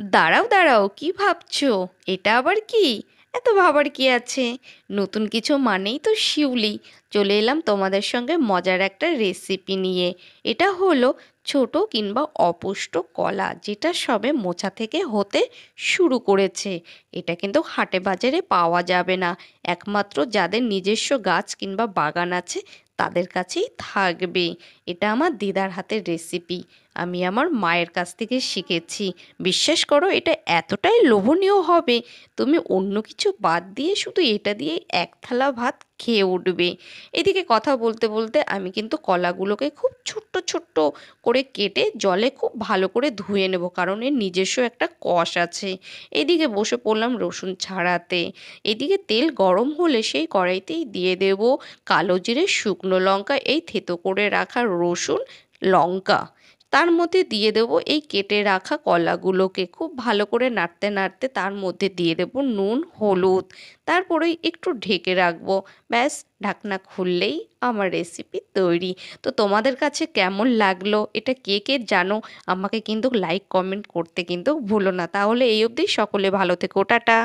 দাঁড়াও দাঁড়াও, কি ভাবছো? এটা আবার কি? এত ভাবার কি আছে? নতুন কিছু মানেই তো শিউলি। চলে এলাম তোমাদের সঙ্গে মজার একটা রেসিপি নিয়ে। এটা হলো ছোট কিংবা অপুষ্ট কলা, যেটা সবে মোচা থেকে হতে শুরু করেছে। এটা কিন্তু হাটে বাজারে পাওয়া যাবে না, একমাত্র যাদের নিজস্ব গাছ কিংবা বাগান আছে তাদের কাছেই থাকবে। এটা আমার দিদার হাতের রেসিপি, আমি আমার মায়ের কাছ থেকে শিখেছি। বিশ্বাস করো, এটা এতটাই লোভনীয় হবে, তুমি অন্য কিছু বাদ দিয়ে শুধু এটা দিয়ে এক থালা ভাত খেয়ে উঠবে। এদিকে কথা বলতে বলতে আমি কিন্তু কলাগুলোকে খুব ছোট্ট ছোট্ট করে কেটে জলে খুব ভালো করে ধুয়ে নেব, কারণ এর নিজস্ব একটা কষ আছে। এদিকে বসে পড়লাম রসুন ছাড়াতে। এদিকে তেল গরম হলে সেই কড়াইতেই দিয়ে দেব কালো জিরে, শুকনো লঙ্কা, এই থেতো করে রাখা রসুন, লঙ্কা। তার মধ্যে দিয়ে দেবো এই কেটে রাখা কলাগুলোকে, খুব ভালো করে নাড়তে নাড়তে তার মধ্যে দিয়ে দেবো নুন, হলুদ। তারপরে একটু ঢেকে রাখবো। ব্যাস, ঢাকনা খুললেই আমার রেসিপি তৈরি। তো তোমাদের কাছে কেমন লাগলো এটা, কে কে জানো, আমাকে কিন্তু লাইক কমেন্ট করতে কিন্তু ভুলো না। তাহলে এই অবধি, সকলে ভালো থেকো, টাটা।